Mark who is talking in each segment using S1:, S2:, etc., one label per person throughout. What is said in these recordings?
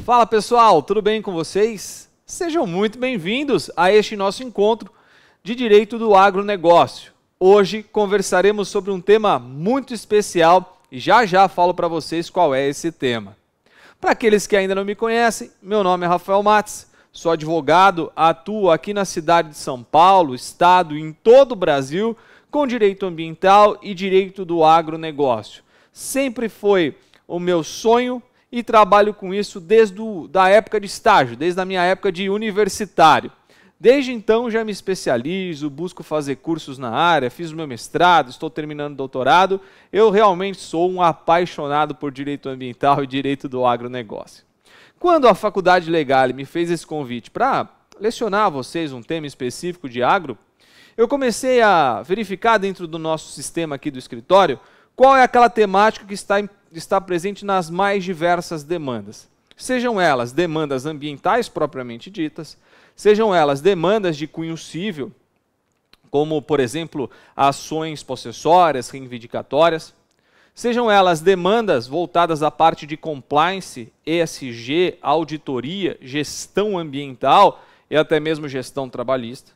S1: Fala pessoal, tudo bem com vocês? Sejam muito bem-vindos a este nosso encontro de Direito do Agronegócio. Hoje conversaremos sobre um tema muito especial e já falo para vocês qual é esse tema. Para aqueles que ainda não me conhecem, meu nome é Rafael Matos, sou advogado, atuo aqui na cidade de São Paulo, estado e em todo o Brasil com direito ambiental e direito do agronegócio. Sempre foi o meu sonho e trabalho com isso desde a época de estágio, desde a minha época de universitário. Desde então já me especializo, busco fazer cursos na área, fiz o meu mestrado, estou terminando o doutorado. Eu realmente sou um apaixonado por direito ambiental e direito do agronegócio. Quando a Faculdade Legale me fez esse convite para lecionar a vocês um tema específico de agro, eu comecei a verificar dentro do nosso sistema aqui do escritório qual é aquela temática que está presente nas mais diversas demandas. Sejam elas demandas ambientais propriamente ditas, sejam elas demandas de cunho civil, como, por exemplo, ações possessórias, reivindicatórias, sejam elas demandas voltadas à parte de compliance, ESG, auditoria, gestão ambiental e até mesmo gestão trabalhista.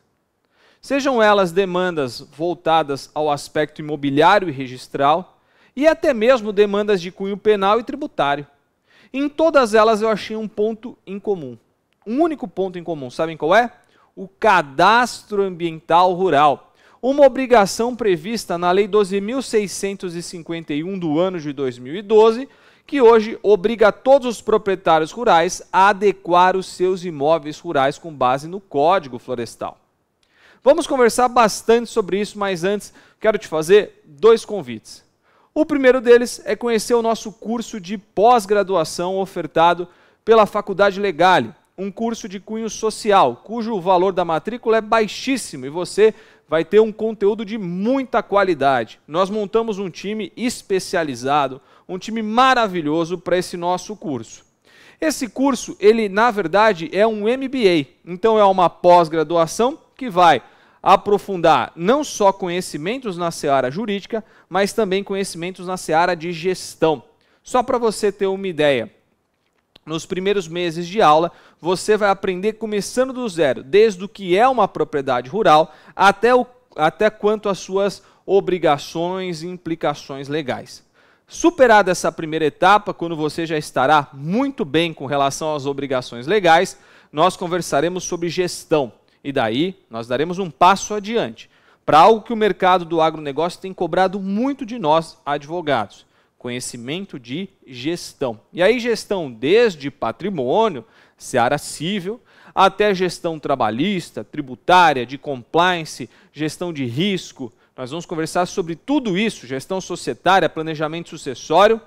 S1: Sejam elas demandas voltadas ao aspecto imobiliário e registral, e até mesmo demandas de cunho penal e tributário. Em todas elas eu achei um ponto em comum. Um único ponto em comum, sabem qual é? O cadastro ambiental rural. Uma obrigação prevista na Lei 12.651 do ano de 2012, que hoje obriga todos os proprietários rurais a adequar os seus imóveis rurais com base no Código Florestal. Vamos conversar bastante sobre isso, mas antes quero te fazer dois convites. O primeiro deles é conhecer o nosso curso de pós-graduação ofertado pela Faculdade Legale, um curso de cunho social, cujo valor da matrícula é baixíssimo e você vai ter um conteúdo de muita qualidade. Nós montamos um time especializado, um time maravilhoso para esse nosso curso. Esse curso, ele na verdade é um MBA, então é uma pós-graduação que vai aprofundar não só conhecimentos na seara jurídica, mas também conhecimentos na seara de gestão. Só para você ter uma ideia, nos primeiros meses de aula, você vai aprender começando do zero, desde o que é uma propriedade rural até quanto às suas obrigações e implicações legais. Superada essa primeira etapa, quando você já estará muito bem com relação às obrigações legais, nós conversaremos sobre gestão. E daí, nós daremos um passo adiante para algo que o mercado do agronegócio tem cobrado muito de nós, advogados. Conhecimento de gestão. E aí gestão desde patrimônio, seara civil, até gestão trabalhista, tributária, de compliance, gestão de risco. Nós vamos conversar sobre tudo isso, gestão societária, planejamento sucessório.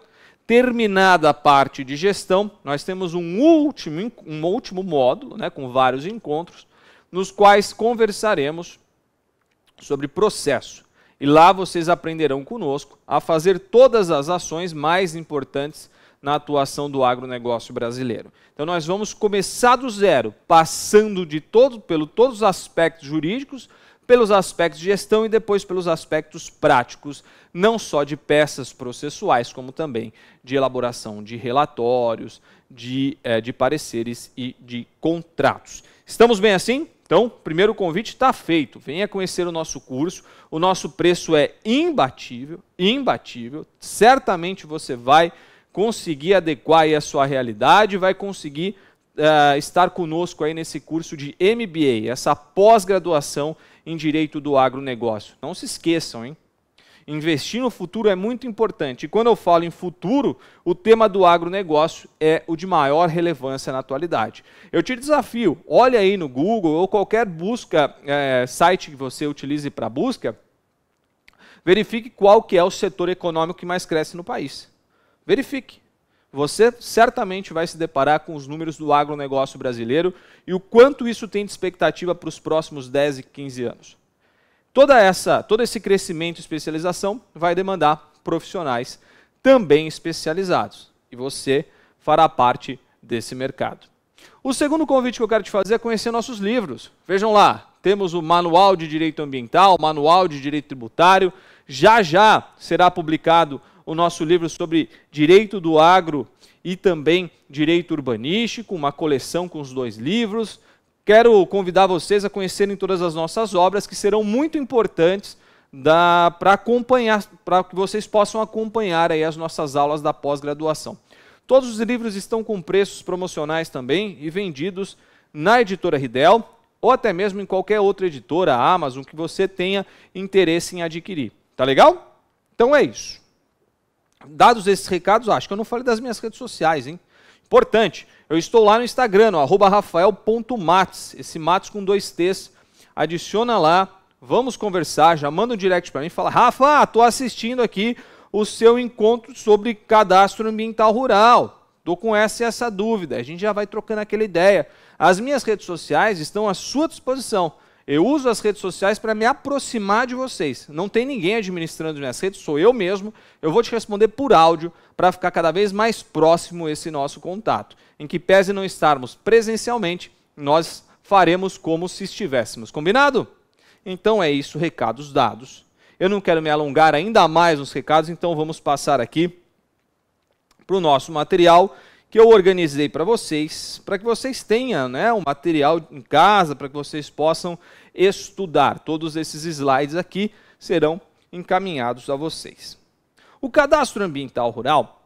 S1: Terminada a parte de gestão, nós temos um último módulo, né, com vários encontros, nos quais conversaremos sobre processo. E lá vocês aprenderão conosco a fazer todas as ações mais importantes na atuação do agronegócio brasileiro. Então nós vamos começar do zero, passando por todos os aspectos jurídicos, pelos aspectos de gestão e depois pelos aspectos práticos, não só de peças processuais, como também de elaboração de relatórios, de pareceres e de contratos. Estamos bem assim? Então, o primeiro convite está feito. Venha conhecer o nosso curso. O nosso preço é imbatível, imbatível. Certamente você vai conseguir adequar aí a sua realidade, vai conseguir estar conosco aí nesse curso de MBA, essa pós-graduação em Direito do Agronegócio. Não se esqueçam, hein? Investir no futuro é muito importante. E quando eu falo em futuro, o tema do agronegócio é o de maior relevância na atualidade. Eu te desafio, olha aí no Google ou qualquer site que você utilize para busca, verifique qual que é o setor econômico que mais cresce no país. Verifique. Você certamente vai se deparar com os números do agronegócio brasileiro e o quanto isso tem de expectativa para os próximos 10 e 15 anos. Todo esse crescimento e especialização vai demandar profissionais também especializados. E você fará parte desse mercado. O segundo convite que eu quero te fazer é conhecer nossos livros. Vejam lá, temos o Manual de Direito Ambiental, Manual de Direito Tributário. Já será publicado o nosso livro sobre direito do agro e também direito urbanístico, uma coleção com os 2 livros. Quero convidar vocês a conhecerem todas as nossas obras, que serão muito importantes para acompanhar, para que vocês possam acompanhar aí as nossas aulas da pós-graduação. Todos os livros estão com preços promocionais também e vendidos na editora Ridel ou até mesmo em qualquer outra editora, Amazon, que você tenha interesse em adquirir. Tá legal? Então é isso. Dados esses recados, acho que eu não falei das minhas redes sociais, hein? Importante, eu estou lá no Instagram, no @rafael.matos, esse Matos com 2 T's, adiciona lá, vamos conversar, já manda um direct para mim e fala: Rafa, estou assistindo aqui o seu encontro sobre cadastro ambiental rural, estou com essa e essa dúvida, a gente já vai trocando aquela ideia. As minhas redes sociais estão à sua disposição. Eu uso as redes sociais para me aproximar de vocês. Não tem ninguém administrando minhas redes, sou eu mesmo. Eu vou te responder por áudio para ficar cada vez mais próximo esse nosso contato. Em que pese não estarmos presencialmente, nós faremos como se estivéssemos. Combinado? Então é isso, recados dados. Eu não quero me alongar ainda mais nos recados, então vamos passar aqui para o nosso material que eu organizei para que vocês tenham, né, um material em casa, para que vocês possam estudar. Todos esses slides aqui serão encaminhados a vocês. O cadastro ambiental rural,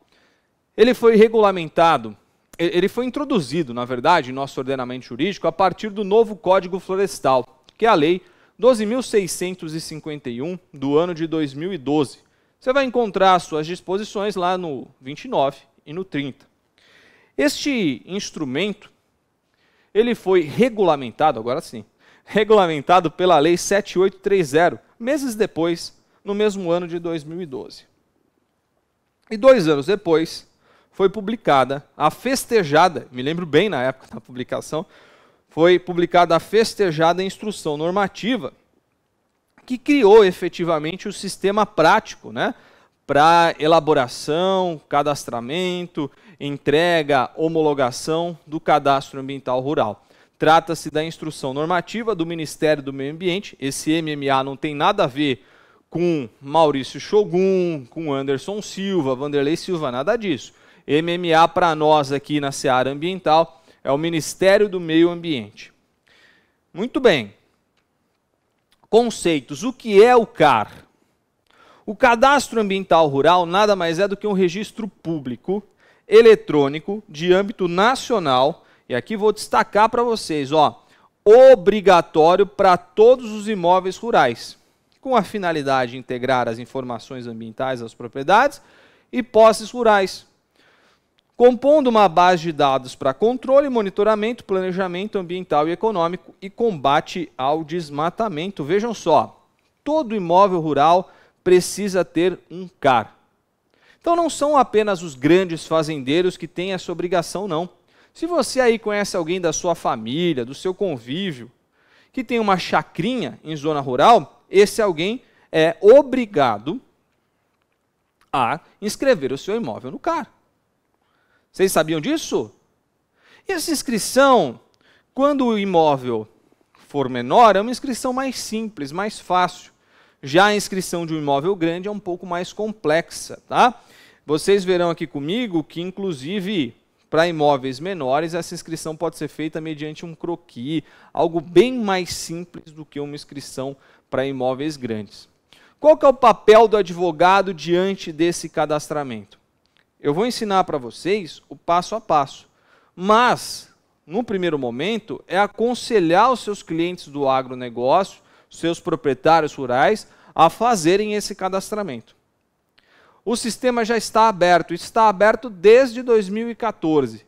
S1: ele foi regulamentado, ele foi introduzido, na verdade, em nosso ordenamento jurídico a partir do novo Código Florestal, que é a Lei 12.651 do ano de 2012. Você vai encontrar as suas disposições lá no 29 e no 30. Este instrumento, ele foi regulamentado, agora sim, regulamentado pela Lei 7830, meses depois, no mesmo ano de 2012. E 2 anos depois, foi publicada a festejada, me lembro bem na época da publicação, foi publicada a festejada instrução normativa, que criou efetivamente o sistema prático, né, para elaboração, cadastramento, entrega, homologação do cadastro ambiental rural. Trata-se da instrução normativa do Ministério do Meio Ambiente. Esse MMA não tem nada a ver com Maurício Shogun, com Anderson Silva, Vanderlei Silva, nada disso. MMA para nós aqui na Seara Ambiental é o Ministério do Meio Ambiente. Muito bem. Conceitos. O que é o CAR? O cadastro ambiental rural nada mais é do que um registro público, eletrônico, de âmbito nacional, e aqui vou destacar para vocês, ó, obrigatório para todos os imóveis rurais, com a finalidade de integrar as informações ambientais às propriedades e posses rurais, compondo uma base de dados para controle, monitoramento, planejamento ambiental e econômico e combate ao desmatamento. Vejam só, todo imóvel rural precisa ter um CAR. Então não são apenas os grandes fazendeiros que têm essa obrigação, não. Se você aí conhece alguém da sua família, do seu convívio, que tem uma chacrinha em zona rural, esse alguém é obrigado a inscrever o seu imóvel no CAR. Vocês sabiam disso? E essa inscrição, quando o imóvel for menor, é uma inscrição mais simples, mais fácil. Já a inscrição de um imóvel grande é um pouco mais complexa, tá? Vocês verão aqui comigo que, inclusive, para imóveis menores, essa inscrição pode ser feita mediante um croquis, algo bem mais simples do que uma inscrição para imóveis grandes. Qual que é o papel do advogado diante desse cadastramento? Eu vou ensinar para vocês o passo a passo, mas, no primeiro momento, é aconselhar os seus clientes do agronegócio, seus proprietários rurais, a fazerem esse cadastramento. O sistema já está aberto desde 2014.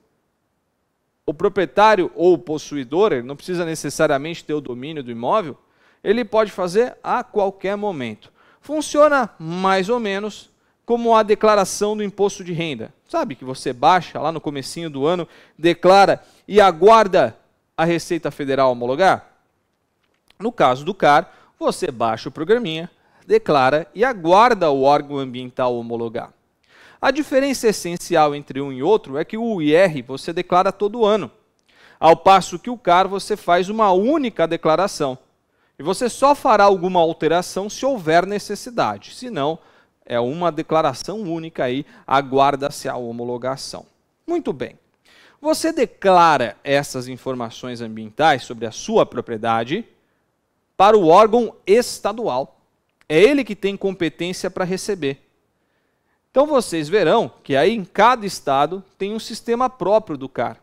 S1: O proprietário ou o possuidor, ele não precisa necessariamente ter o domínio do imóvel, ele pode fazer a qualquer momento. Funciona mais ou menos como a declaração do imposto de renda. Sabe que você baixa lá no comecinho do ano, declara e aguarda a Receita Federal homologar? No caso do CAR, você baixa o programinha, declara e aguarda o órgão ambiental homologar. A diferença essencial entre um e outro é que o IR você declara todo ano, ao passo que o CAR você faz uma única declaração. E você só fará alguma alteração se houver necessidade, senão É uma declaração única aí, aguarda-se a homologação. Muito bem. Você declara essas informações ambientais sobre a sua propriedade para o órgão estadual. É ele que tem competência para receber. Então vocês verão que aí em cada estado tem um sistema próprio do CAR.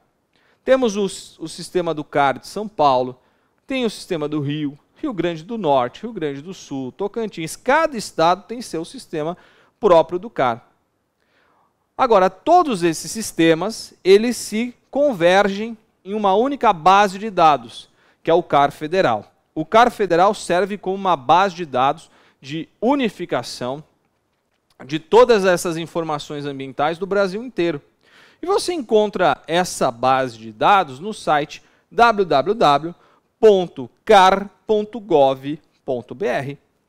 S1: Temos o sistema do CAR de São Paulo, tem o sistema do Rio, Rio Grande do Norte, Rio Grande do Sul, Tocantins. Cada estado tem seu sistema próprio do CAR. Agora, todos esses sistemas, eles se convergem em uma única base de dados, que é o CAR Federal. O CAR Federal serve como uma base de dados de unificação de todas essas informações ambientais do Brasil inteiro. E você encontra essa base de dados no site www.car.gov.br.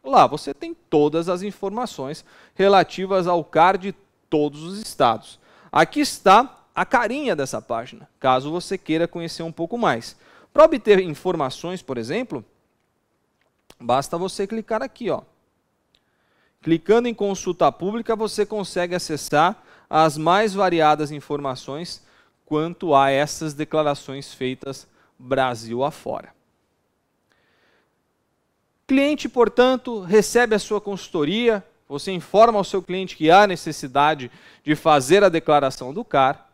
S1: Lá você tem todas as informações relativas ao CAR de todos os estados. Aqui está a carinha dessa página, caso você queira conhecer um pouco mais. Para obter informações, por exemplo, basta você clicar aqui, ó. Clicando em consulta pública, você consegue acessar as mais variadas informações quanto a essas declarações feitas Brasil afora. Cliente, portanto, recebe a sua consultoria, você informa ao seu cliente que há necessidade de fazer a declaração do CAR,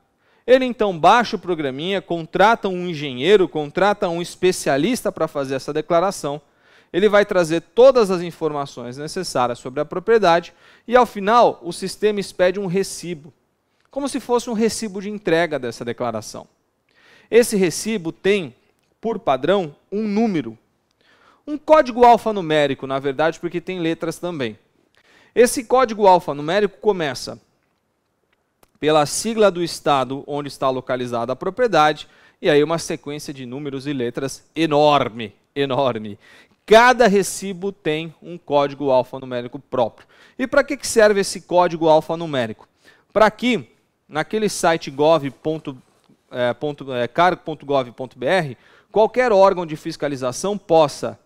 S1: ele então baixa o programinha, contrata um engenheiro, contrata um especialista para fazer essa declaração, ele vai trazer todas as informações necessárias sobre a propriedade e, ao final, o sistema expede um recibo, como se fosse um recibo de entrega dessa declaração. Esse recibo tem, por padrão, um número, um código alfanumérico, na verdade, porque tem letras também. Esse código alfanumérico começa pela sigla do estado onde está localizada a propriedade, e aí uma sequência de números e letras enorme, enorme. Cada recibo tem um código alfanumérico próprio. E para que serve esse código alfanumérico? Para que, naquele site car.gov.br, qualquer órgão de fiscalização possa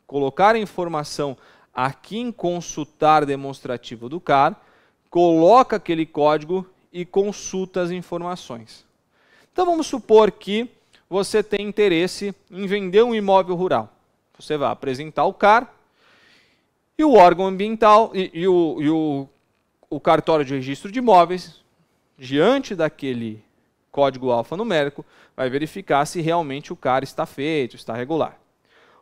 S1: colocar a informação aqui em consultar demonstrativo do CAR, coloca aquele código e consulta as informações. Então vamos supor que você tem interesse em vender um imóvel rural. Você vai apresentar o CAR e o órgão ambiental e o cartório de registro de imóveis, diante daquele código alfanumérico, vai verificar se realmente o CAR está feito, está regular.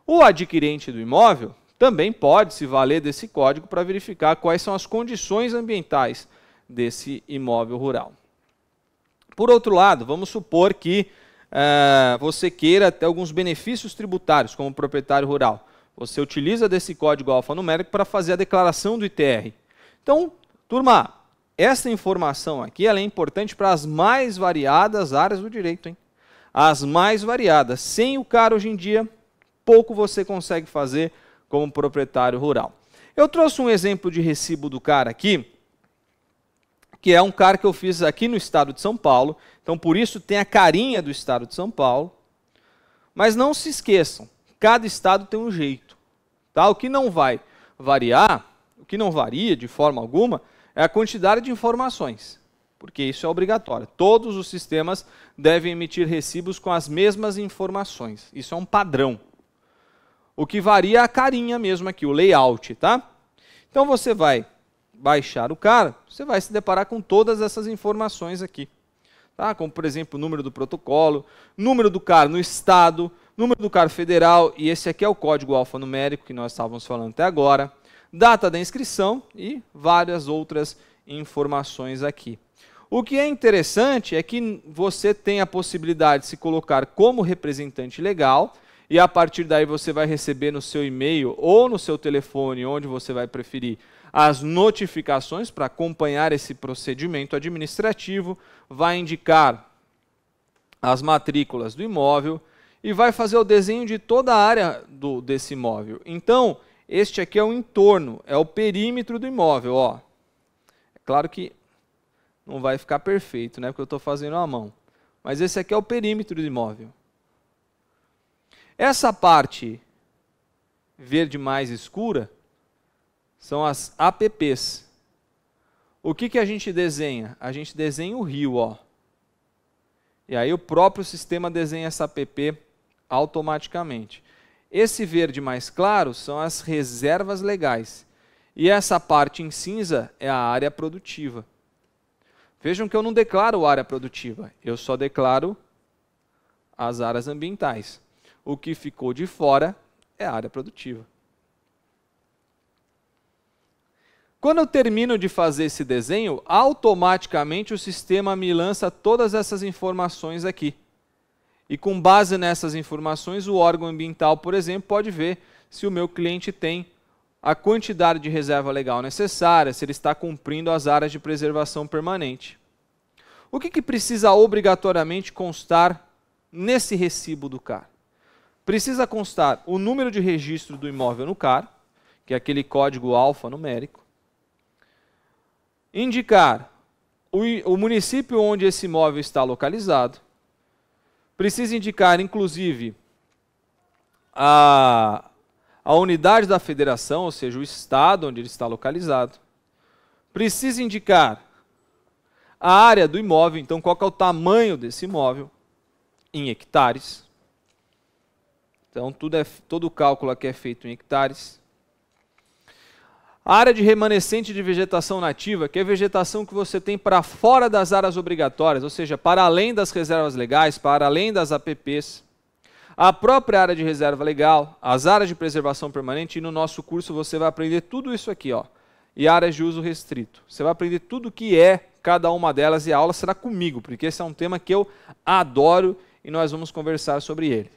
S1: O adquirente do imóvel também pode se valer desse código para verificar quais são as condições ambientais desse imóvel rural. Por outro lado, vamos supor que você queira ter alguns benefícios tributários como proprietário rural. Você utiliza desse código alfanumérico para fazer a declaração do ITR. Então, turma, essa informação aqui ela é importante para as mais variadas áreas do direito, hein? As mais variadas. Sem o CAR hoje em dia, pouco você consegue fazer como proprietário rural. Eu trouxe um exemplo de recibo do CAR aqui, que é um CAR que eu fiz aqui no estado de São Paulo. Então, por isso, tem a carinha do estado de São Paulo. Mas não se esqueçam, cada estado tem um jeito. Tá? O que não vai variar, o que não varia de forma alguma, é a quantidade de informações, porque isso é obrigatório. Todos os sistemas devem emitir recibos com as mesmas informações. Isso é um padrão. O que varia é a carinha mesmo aqui, o layout. Tá? Então, você vai baixar o CAR, você vai se deparar com todas essas informações aqui. Tá? Como, por exemplo, o número do protocolo, número do CAR no estado, número do CAR federal, e esse aqui é o código alfanumérico que nós estávamos falando até agora, data da inscrição e várias outras informações aqui. O que é interessante é que você tem a possibilidade de se colocar como representante legal, e a partir daí você vai receber no seu e-mail ou no seu telefone, onde você vai preferir, as notificações para acompanhar esse procedimento administrativo, vai indicar as matrículas do imóvel e vai fazer o desenho de toda a área desse imóvel. Então, este aqui é o entorno, é o perímetro do imóvel. Ó. É claro que não vai ficar perfeito, né, porque eu estou fazendo à mão. Mas esse aqui é o perímetro do imóvel. Essa parte verde mais escura são as APPs. o que a gente desenha? A gente desenha o rio, ó. E aí o próprio sistema desenha essa app automaticamente. Esse verde mais claro são as reservas legais. E essa parte em cinza é a área produtiva. Vejam que eu não declaro área produtiva, eu só declaro as áreas ambientais. O que ficou de fora é a área produtiva. Quando eu termino de fazer esse desenho, automaticamente o sistema me lança todas essas informações aqui. E com base nessas informações, o órgão ambiental, por exemplo, pode ver se o meu cliente tem a quantidade de reserva legal necessária, se ele está cumprindo as áreas de preservação permanente. O que precisa obrigatoriamente constar nesse recibo do CAR? Precisa constar o número de registro do imóvel no CAR, que é aquele código alfanumérico, indicar o município onde esse imóvel está localizado, precisa indicar, inclusive, a unidade da federação, ou seja, o estado onde ele está localizado, precisa indicar a área do imóvel, então qual que é o tamanho desse imóvel, em hectares. Então, todo o cálculo aqui é feito em hectares. A área de remanescente de vegetação nativa, que é a vegetação que você tem para fora das áreas obrigatórias, ou seja, para além das reservas legais, para além das APPs. A própria área de reserva legal, as áreas de preservação permanente, e no nosso curso você vai aprender tudo isso aqui, ó, e áreas de uso restrito. Você vai aprender tudo o que é cada uma delas e a aula será comigo, porque esse é um tema que eu adoro e nós vamos conversar sobre ele.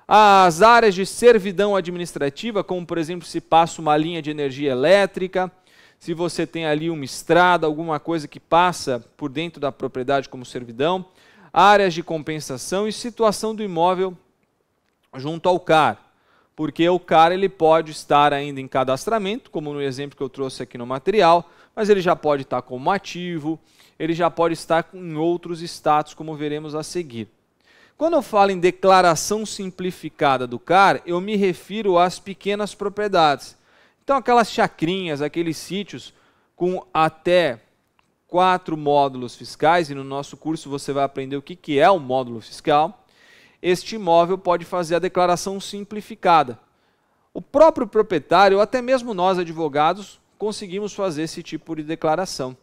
S1: As áreas de servidão administrativa, como por exemplo se passa uma linha de energia elétrica, se você tem ali uma estrada, alguma coisa que passa por dentro da propriedade como servidão, áreas de compensação e situação do imóvel junto ao CAR, porque o CAR ele pode estar ainda em cadastramento, como no exemplo que eu trouxe aqui no material, mas ele já pode estar como ativo, ele já pode estar em outros status, como veremos a seguir. Quando eu falo em declaração simplificada do CAR, eu me refiro às pequenas propriedades. Então, aquelas chacrinhas, aqueles sítios com até 4 módulos fiscais, e no nosso curso você vai aprender o que é um módulo fiscal, este imóvel pode fazer a declaração simplificada. O próprio proprietário, ou até mesmo nós advogados, conseguimos fazer esse tipo de declaração,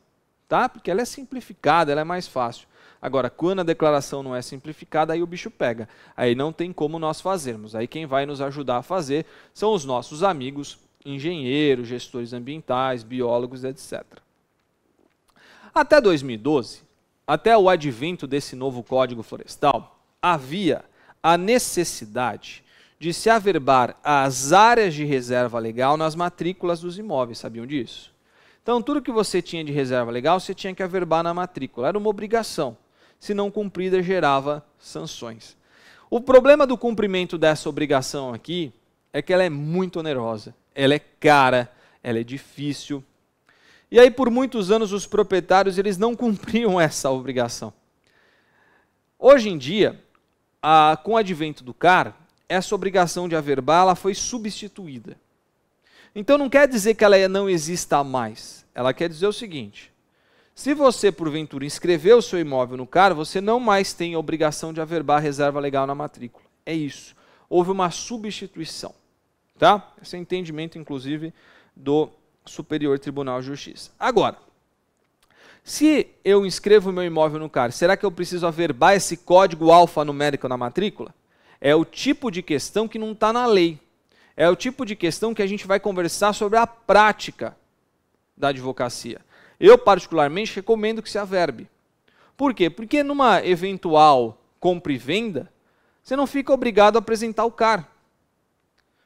S1: tá? Porque ela é simplificada, ela é mais fácil. Agora, quando a declaração não é simplificada, aí o bicho pega. Aí não tem como nós fazermos. Aí quem vai nos ajudar a fazer são os nossos amigos, engenheiros, gestores ambientais, biólogos, etc. Até 2012, até o advento desse novo Código Florestal, havia a necessidade de se averbar as áreas de reserva legal nas matrículas dos imóveis. Sabiam disso? Então, tudo que você tinha de reserva legal, você tinha que averbar na matrícula. Era uma obrigação. Se não cumprida, gerava sanções. O problema do cumprimento dessa obrigação aqui é que ela é muito onerosa, ela é cara, ela é difícil. E aí, por muitos anos, os proprietários eles não cumpriam essa obrigação. Hoje em dia, com o advento do CAR, essa obrigação de averbar ela foi substituída. Então, não quer dizer que ela não exista mais. Ela quer dizer o seguinte: se você, porventura, inscreveu o seu imóvel no CAR, você não mais tem a obrigação de averbar a reserva legal na matrícula. É isso. Houve uma substituição. Tá? Esse é o entendimento, inclusive, do Superior Tribunal de Justiça. Agora, se eu inscrevo o meu imóvel no CAR, será que eu preciso averbar esse código alfanumérico na matrícula? É o tipo de questão que não está na lei. É o tipo de questão que a gente vai conversar sobre a prática da advocacia. Eu, particularmente, recomendo que se averbe. Por quê? Porque numa eventual compra e venda, você não fica obrigado a apresentar o CAR.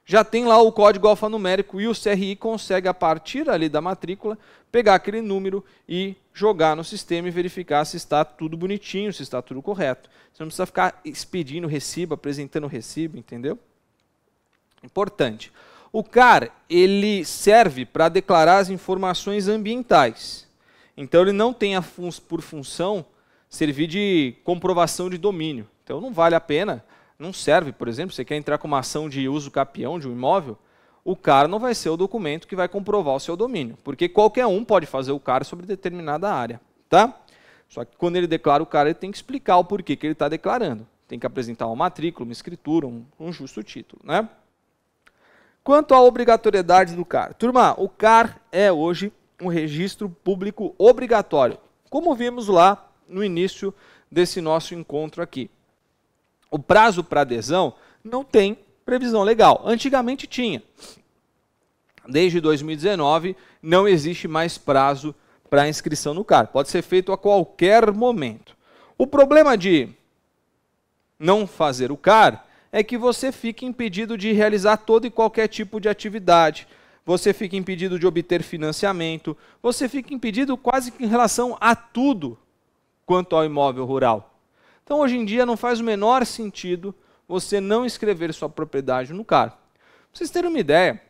S1: Já tem lá o código alfanumérico e o CRI consegue, a partir ali da matrícula, pegar aquele número e jogar no sistema e verificar se está tudo bonitinho, se está tudo correto. Você não precisa ficar expedindo recibo, apresentando recibo, entendeu? Importante. O CAR, ele serve para declarar as informações ambientais. Então, ele não tem por função servir de comprovação de domínio. Então, não vale a pena, não serve, por exemplo, você quer entrar com uma ação de uso capião de um imóvel, o CAR não vai ser o documento que vai comprovar o seu domínio, porque qualquer um pode fazer o CAR sobre determinada área, tá? Só que quando ele declara o CAR, ele tem que explicar o porquê que ele está declarando. Tem que apresentar uma matrícula, uma escritura, um justo título, né? Quanto à obrigatoriedade do CAR. Turma, o CAR é hoje um registro público obrigatório, como vimos lá no início desse nosso encontro aqui. O prazo para adesão não tem previsão legal. Antigamente tinha. Desde 2019 não existe mais prazo para inscrição no CAR. Pode ser feito a qualquer momento. O problema de não fazer o CAR é que você fica impedido de realizar todo e qualquer tipo de atividade. Você fica impedido de obter financiamento. Você fica impedido quase que em relação a tudo quanto ao imóvel rural. Então, hoje em dia, não faz o menor sentido você não inscrever sua propriedade no CAR. Para vocês terem uma ideia,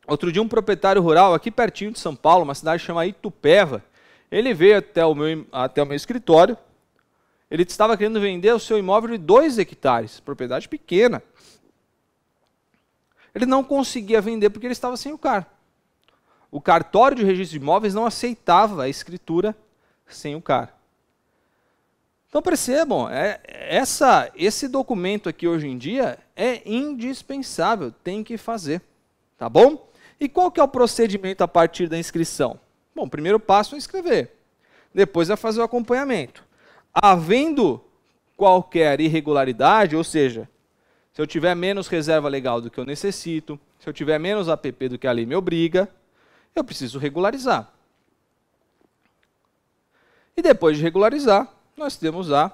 S1: outro dia um proprietário rural aqui pertinho de São Paulo, uma cidade chamada Itupeva, ele veio até o meu escritório, ele estava querendo vender o seu imóvel de 2 hectares, propriedade pequena. Ele não conseguia vender porque ele estava sem o CAR. O cartório de registro de imóveis não aceitava a escritura sem o CAR. Então percebam, esse documento aqui hoje em dia é indispensável, tem que fazer, tá bom? E qual que é o procedimento a partir da inscrição? Bom, o primeiro passo é inscrever, depois é fazer o acompanhamento. Havendo qualquer irregularidade, ou seja, se eu tiver menos reserva legal do que eu necessito, se eu tiver menos APP do que a lei me obriga, eu preciso regularizar. E depois de regularizar, nós temos a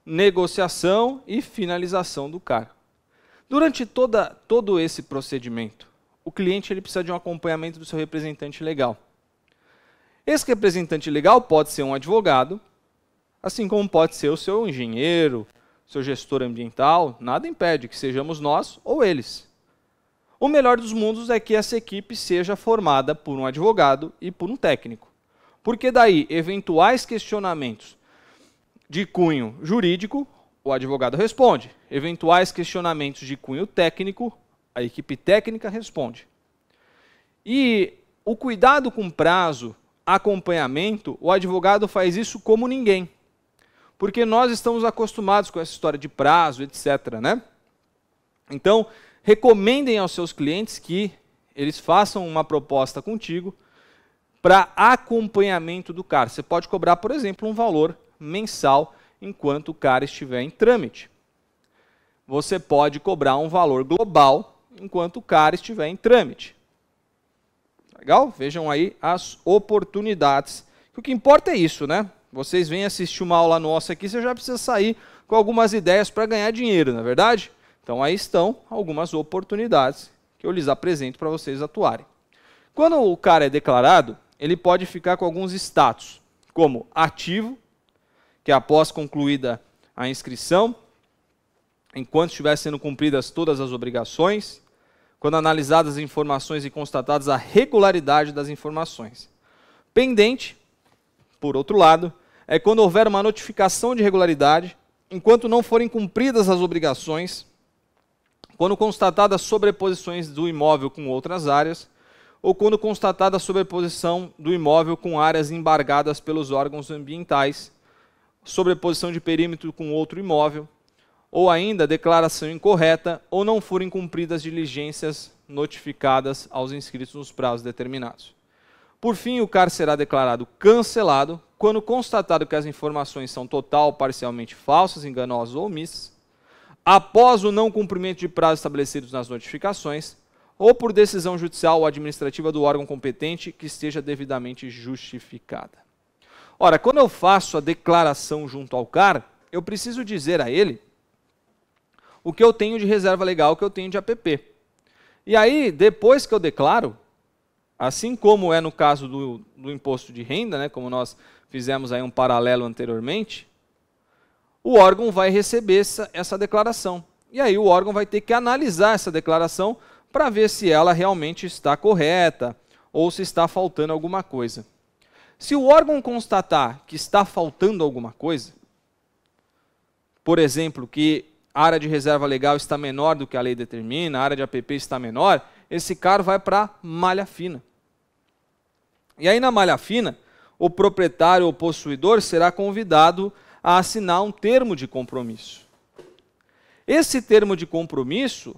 S1: negociação e finalização do CAR. Durante todo esse procedimento, o cliente ele precisa de um acompanhamento do seu representante legal. Esse representante legal pode ser um advogado, assim como pode ser o seu engenheiro, seu gestor ambiental, nada impede que sejamos nós ou eles. O melhor dos mundos é que essa equipe seja formada por um advogado e por um técnico. Porque daí, eventuais questionamentos de cunho jurídico, o advogado responde. Eventuais questionamentos de cunho técnico, a equipe técnica responde. E o cuidado com prazo, acompanhamento, o advogado faz isso como ninguém. Porque nós estamos acostumados com essa história de prazo, etc., né? Então, recomendem aos seus clientes que eles façam uma proposta contigo para acompanhamento do CAR. Você pode cobrar, por exemplo, um valor mensal enquanto o CAR estiver em trâmite. Você pode cobrar um valor global enquanto o CAR estiver em trâmite. Legal? Vejam aí as oportunidades. O que importa é isso, né? Vocês vêm assistir uma aula nossa aqui, você já precisa sair com algumas ideias para ganhar dinheiro, não é verdade? Então aí estão algumas oportunidades que eu lhes apresento para vocês atuarem. Quando o CAR é declarado, ele pode ficar com alguns status, como ativo, que após concluída a inscrição, enquanto estiver sendo cumpridas todas as obrigações, quando analisadas as informações e constatadas a regularidade das informações. Pendente, por outro lado, é quando houver uma notificação de irregularidade, enquanto não forem cumpridas as obrigações, quando constatadas sobreposições do imóvel com outras áreas, ou quando constatada a sobreposição do imóvel com áreas embargadas pelos órgãos ambientais, sobreposição de perímetro com outro imóvel, ou ainda declaração incorreta, ou não forem cumpridas diligências notificadas aos inscritos nos prazos determinados. Por fim, o CAR será declarado cancelado quando constatado que as informações são total ou parcialmente falsas, enganosas ou omissas, após o não cumprimento de prazos estabelecidos nas notificações, ou por decisão judicial ou administrativa do órgão competente que esteja devidamente justificada. Ora, quando eu faço a declaração junto ao CAR, eu preciso dizer a ele o que eu tenho de reserva legal, o que eu tenho de APP. E aí, depois que eu declaro, assim como é no caso do imposto de renda, né, como nós fizemos aí um paralelo anteriormente, o órgão vai receber essa declaração. E aí o órgão vai ter que analisar essa declaração para ver se ela realmente está correta ou se está faltando alguma coisa. Se o órgão constatar que está faltando alguma coisa, por exemplo, que a área de reserva legal está menor do que a lei determina, a área de APP está menor, esse CAR vai para malha fina. E aí na malha fina, o proprietário ou possuidor será convidado a assinar um termo de compromisso. Esse termo de compromisso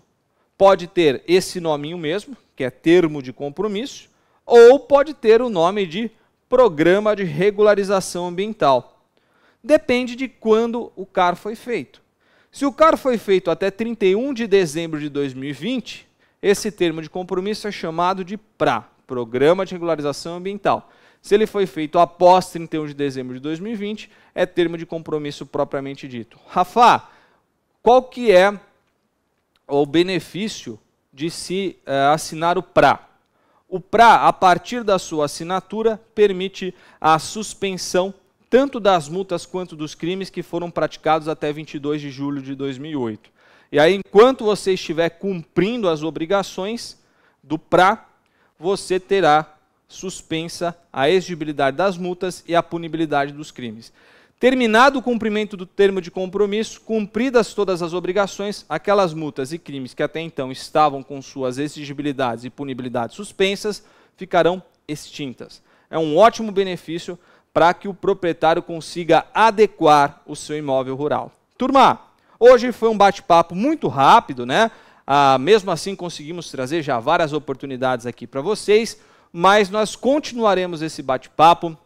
S1: pode ter esse nominho mesmo, que é termo de compromisso, ou pode ter o nome de Programa de Regularização Ambiental. Depende de quando o CAR foi feito. Se o CAR foi feito até 31 de dezembro de 2020, esse termo de compromisso é chamado de PRA, Programa de Regularização Ambiental. Se ele foi feito após 31 de dezembro de 2020, é termo de compromisso propriamente dito. Rafa, qual que é o benefício de se assinar o PRA? O PRA, a partir da sua assinatura, permite a suspensão tanto das multas quanto dos crimes que foram praticados até 22 de julho de 2008. E aí, enquanto você estiver cumprindo as obrigações do PRA, você terá suspensa a exigibilidade das multas e a punibilidade dos crimes. Terminado o cumprimento do termo de compromisso, cumpridas todas as obrigações, aquelas multas e crimes que até então estavam com suas exigibilidades e punibilidades suspensas, ficarão extintas. É um ótimo benefício para que o proprietário consiga adequar o seu imóvel rural. Turma, hoje foi um bate-papo muito rápido, né? Mesmo assim conseguimos trazer já várias oportunidades aqui para vocês, mas nós continuaremos esse bate-papo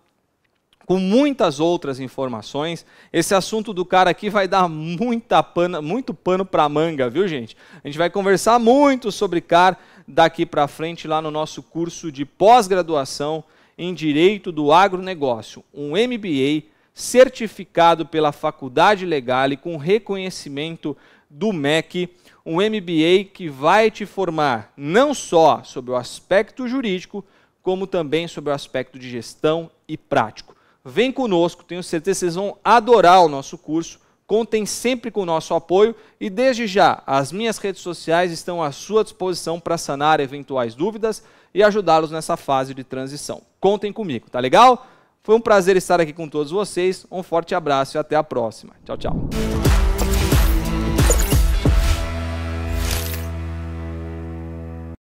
S1: com muitas outras informações. Esse assunto do CAR aqui vai dar muito pano para manga, viu, gente? A gente vai conversar muito sobre CAR daqui para frente lá no nosso curso de pós-graduação em Direito do Agronegócio, um MBA certificado pela Faculdade Legal e com reconhecimento do MEC, um MBA que vai te formar não só sobre o aspecto jurídico, como também sobre o aspecto de gestão e prático. Vem conosco, tenho certeza que vocês vão adorar o nosso curso, contem sempre com o nosso apoio e desde já as minhas redes sociais estão à sua disposição para sanar eventuais dúvidas e ajudá-los nessa fase de transição. Contem comigo, tá legal? Foi um prazer estar aqui com todos vocês, um forte abraço e até a próxima. Tchau, tchau.